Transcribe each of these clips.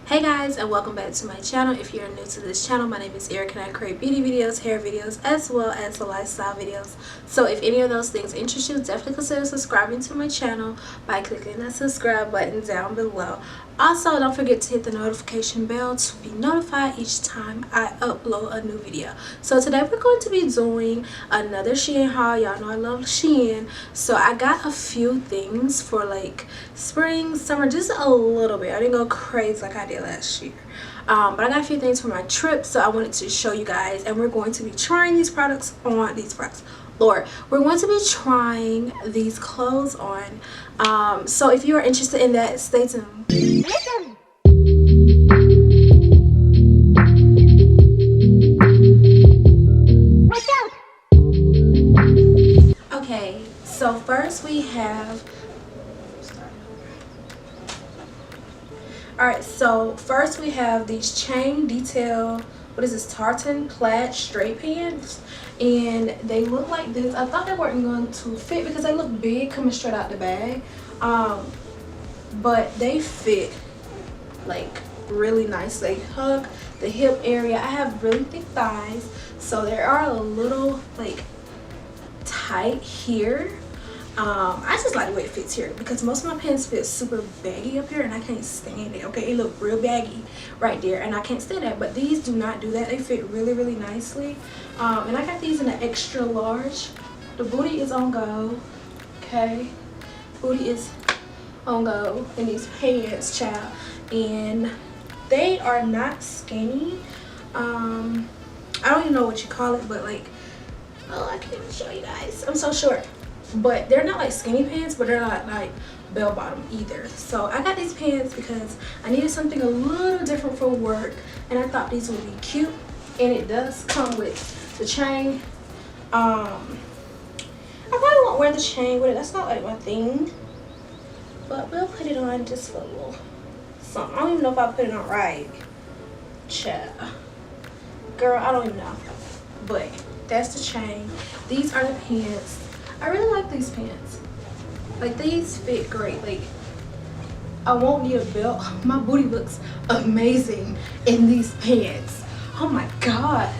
Hey guys, and welcome back to my channel. If you're new to this channel, my name is Eric and I create beauty videos, hair videos, as well as the lifestyle videos. So if any of those things interest you, definitely consider subscribing to my channel by clicking that subscribe button down below. Also, don't forget to hit the notification bell to be notified each time I upload a new video. So today we're going to be doing another Shein haul. Y'all know I love Shein. So I got a few things for like spring, summer, just a little bit. I didn't go crazy like I did last year. But I got a few things for my trip, so I wanted to show you guys. And we're going to be trying these products on, we're going to be trying these clothes on. So if you are interested in that, stay tuned. Okay, so first we have these chain detail, what is this, tartan plaid straight pants, and they look like this. I thought they weren't going to fit because they look big coming straight out the bag, but they fit like really nice. They hug the hip area. I have really thick thighs, so they are a little like tight here. I just like the way it fits here because most of my pants fit super baggy up here and I can't stand it. Okay, it look real baggy right there and I can't stand that, but these do not do that. They fit really nicely. And I got these in an extra large. The booty is on go. Okay, booty is on go in these pants, child, and they are not skinny. I don't even know what you call it, but like, oh, I can't even show you guys, I'm so short. But they're not like skinny pants, but they're not like bell bottom either. So I got these pants because I needed something a little different for work, and I thought these would be cute. And it does come with the chain. I probably won't wear the chain with it, that's not like my thing, but we'll put it on just for a little something. I don't even know if I put it on right, child, girl, I don't even know. But that's the chain. These are the pants. I really like these pants. Like, these fit great. Like, I won't need a belt. My booty looks amazing in these pants. Oh my god.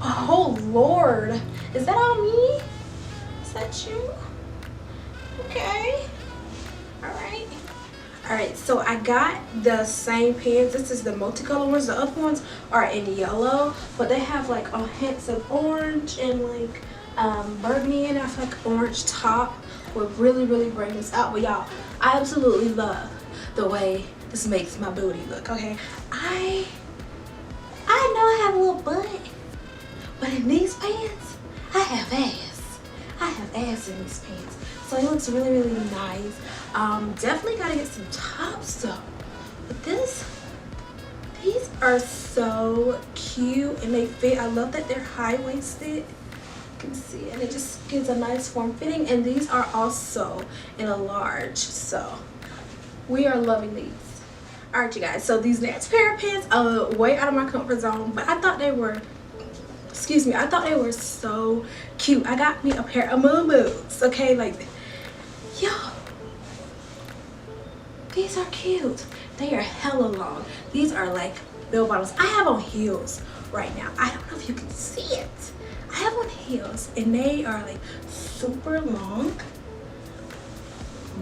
Oh lord. Is that on me? Is that you? Okay. Alright. Alright, so I got the same pants. This is the multicolor ones. The other ones are in yellow, but they have like a hints of orange and like burgundy, and I feel like orange top would really bring this out. But y'all, I absolutely love the way this makes my booty look. Okay, I know I have a little butt, but in these pants I have ass. I have ass in these pants, so it looks really nice. Definitely gotta get some tops though, but these are so cute and they fit. I love that they're high-waisted. Can see, and it just gives a nice form fitting, and these are also in a large, so we are loving these. All right, you guys, so these next pair of pants are way out of my comfort zone, but I thought they were, excuse me, I thought they were so cute. I got me a pair of moo-moos, okay, like, yo, these are cute. They are hella long. These are like bell bottoms. I have on heels right now. I don't know if you can see it. I have on heels and they are like super long,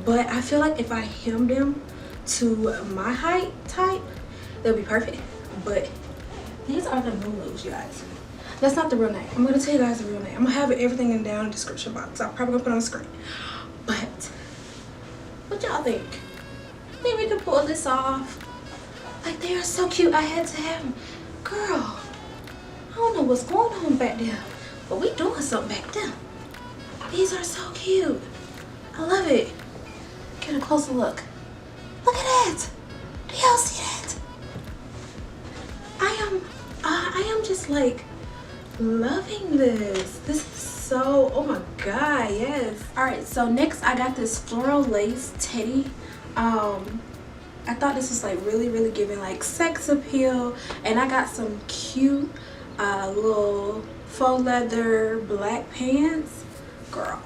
but I feel like if I hem them to my height type, they'll be perfect. But these are the moo-moos, you guys. That's not the real name. I'm gonna tell you guys the real name. I'm gonna have everything in down in the description box. I'm probably gonna put it on the screen. But what y'all think? I think we can pull this off. Like, they are so cute. I had to have them. Girl, I don't know what's going on back there, but we doing something back there. These are so cute. I love it. Get a closer look. Look at that. Do y'all see that? I am just like loving this. This is so, oh my god, yes. All right, so next I got this floral lace teddy. I thought this was like really giving like sex appeal, and I got some cute little faux leather black pants. Girl,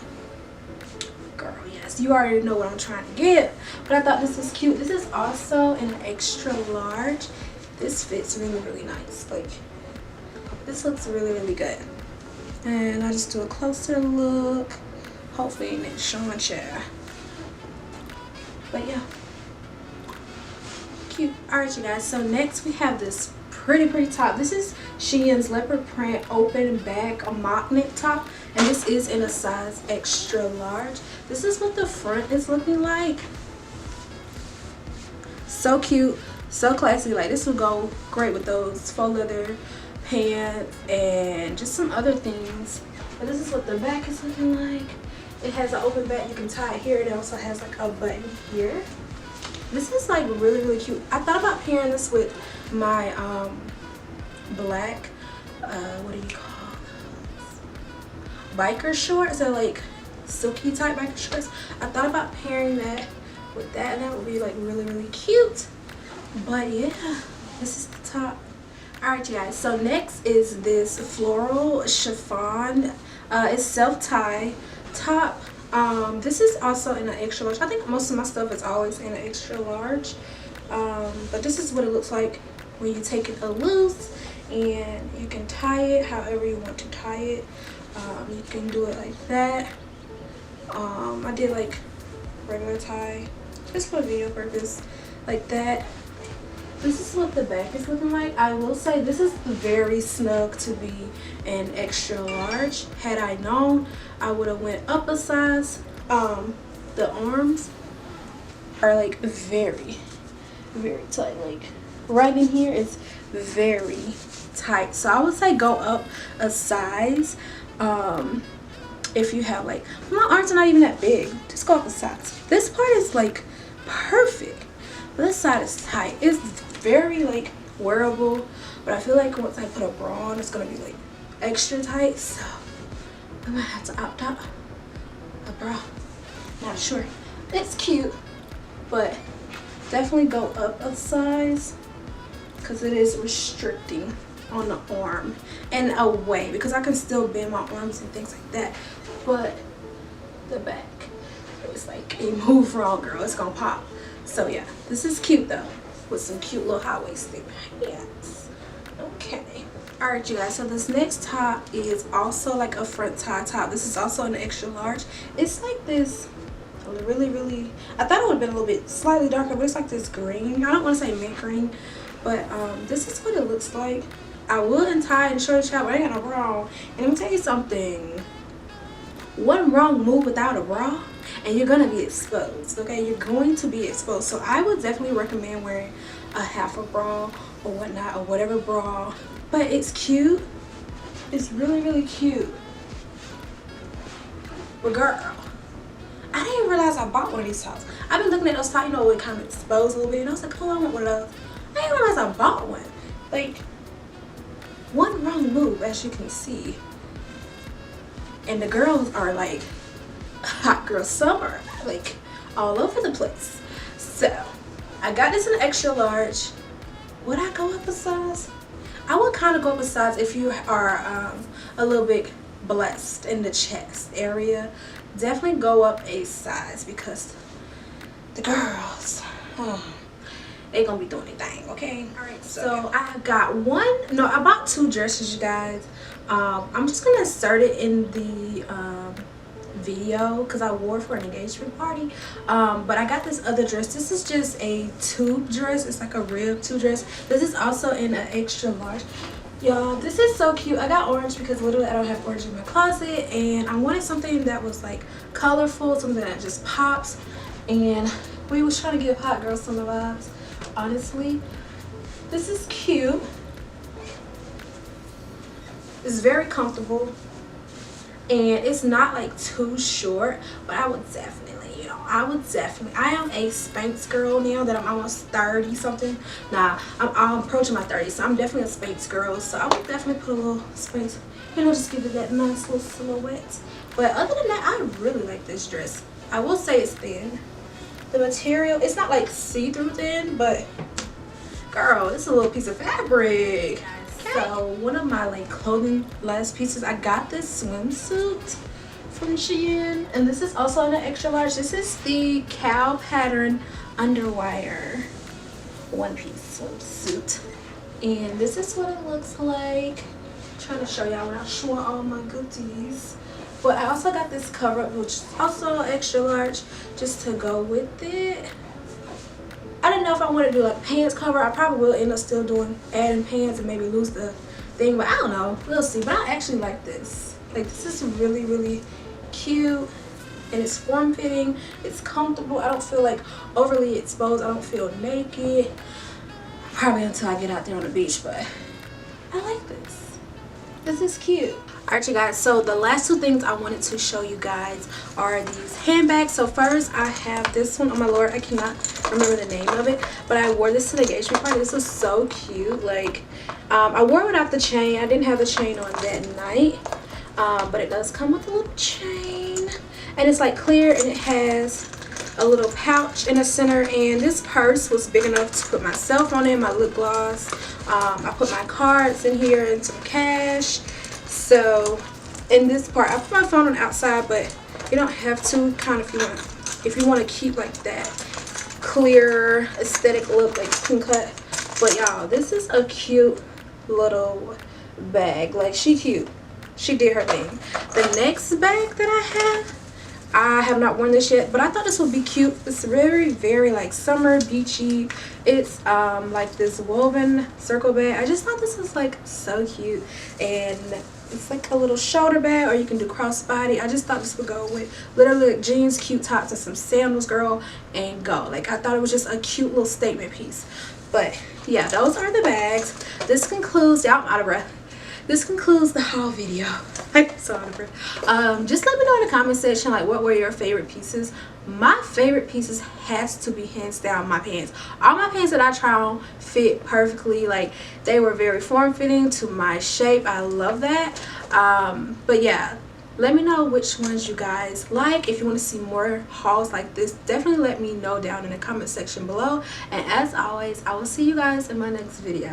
yes. shorts, you already know what I'm trying to get. But I thought this was cute. This is also an extra large. This fits really, really nice. Like, this looks really, really good. And I just do a closer look. Hopefully it's showing chair. But yeah, cute. Alright, you guys, so next we have this pretty top. This is Shein's leopard print open back, a mock neck top, and this is in a size extra large. This is what the front is looking like. So cute, so classy. Like, this would go great with those faux leather pants and just some other things. But this is what the back is looking like. It has an open back, you can tie it here. It also has like a button here. This is like really, really cute. I thought about pairing this with my black what do you call those, biker shorts. They're like silky type biker shorts. I thought about pairing that with that, and that would be like really, really cute. But yeah, this is the top. Alright, you guys, so next is this floral chiffon. It's self-tie top. This is also in an extra large. I think most of my stuff is always in an extra large. But this is what it looks like when you take it loose, and you can tie it however you want to tie it. You can do it like that. I did like regular tie just for video purpose, like that. This is what the back is looking like. I will say this is very snug to be an extra large. Had I known, I would have went up a size. The arms are like very, very tight. Like right in here is very tight. So I would say go up a size. If you have like, my arms are not even that big, just go up a size. This part is like perfect, but this side is tight. It's very like wearable, but I feel like once I put a bra on, it's gonna be like extra tight, so I'm gonna have to opt out a bra. Not sure. It's cute, but definitely go up a size because it is restricting on the arm and away, because I can still bend my arms and things like that, but the back, it's like, you move wrong, girl, it's gonna pop. So yeah, this is cute though, with some cute little high-waisted pants. Okay. Alright, you guys, so this next top is also like a front tie top. This is also an extra large. It's like this really, I thought it would have been a little bit slightly darker, but it's like this green. I don't want to say mint green, but this is what it looks like. I would tie and short top, but I ain't got no bra on. And let me tell you something. One wrong move without a bra, and you're gonna be exposed. Okay, you're going to be exposed. So I would definitely recommend wearing a half a bra or whatnot, or whatever bra. But it's cute. It's really cute. But girl, I didn't realize I bought one of these tops. I've been looking at those tops, you know, it kind of exposed a little bit, and I was like, oh, I want one of those. I didn't realize I bought one. Like, one wrong move, as you can see, and the girls are like hot girl summer, like all over the place. So I got this in an extra large. Would I go up a size? I would kind of go up a size if you are a little bit blessed in the chest area. Definitely go up a size, because the girls, they gonna be doing their thing. Okay. All right, so I got I bought two dresses, you guys. I'm just gonna insert it in the video because I wore it for an engagement party. But I got this other dress. This is just a tube dress. It's like a rib tube dress. This is also in an extra large. Y'all, this is so cute. I got orange because literally I don't have orange in my closet, and I wanted something that was like colorful, something that just pops, and we was trying to give hot girl summer vibes. Honestly, this is cute. It's very comfortable, and it's not like too short, but I would definitely, you know, I am a Spanx girl now that I'm almost 30 something. Nah, I'm approaching my 30s, so I'm definitely a Spanx girl. So I would definitely put a little Spanx, you know, just give it that nice little silhouette. But other than that, I really like this dress. I will say it's thin. The material, it's not like see-through thin, but girl, it's a little piece of fabric. So one of my like clothing last pieces, I got this swimsuit from Shein, and this is also in an extra large. This is the cow pattern Underwire one-piece swimsuit, and this is what it looks like. I'm trying to show y'all without showing all my goodies. But I also got this cover up, which is also extra large, just to go with it. I didn't know if I want to do like pants cover. I probably will end up still adding pants and maybe lose the thing, but I don't know. We'll see. But I actually like this. Like, this is really, really cute, and it's form-fitting. It's comfortable. I don't feel like overly exposed. I don't feel naked. Probably until I get out there on the beach, but I like this. This is cute. Alright, you guys, so the last two things I wanted to show you guys are these handbags. So first I have this one. Oh my lord, I cannot remember the name of it, but I wore this to the engagement party. This was so cute. Like, I wore it without the chain. I didn't have the chain on that night, but it does come with a little chain, and it's like clear, and it has a little pouch in the center. And this purse was big enough to put my cell phone in, my lip gloss. I put my cards in here and some cash. So in this part, I put my phone on the outside, but you don't have to. Kind of, if you want to keep like that clear aesthetic look, like you can cut. But y'all, this is a cute little bag. Like, she cute. She did her thing. The next bag that I have not worn this yet, but I thought this would be cute. It's very, very like summer beachy. It's like this woven circle bag. I just thought this was like so cute, and it's like a little shoulder bag, or you can do crossbody. I just thought this would go with literally like jeans, cute tops, and some sandals, girl, and go. Like, I thought it was just a cute little statement piece. But yeah, those are the bags. This concludes, y'all, I'm out of breath. This concludes the haul video. I'm so out of breath. Just let me know in the comment section, like, what were your favorite pieces. My favorite pieces has to be hands down my pants. All my pants that I try on fit perfectly. Like, they were very form-fitting to my shape. I love that. But yeah, let me know which ones you guys like. If you want to see more hauls like this, definitely let me know down in the comment section below. And as always, I will see you guys in my next video.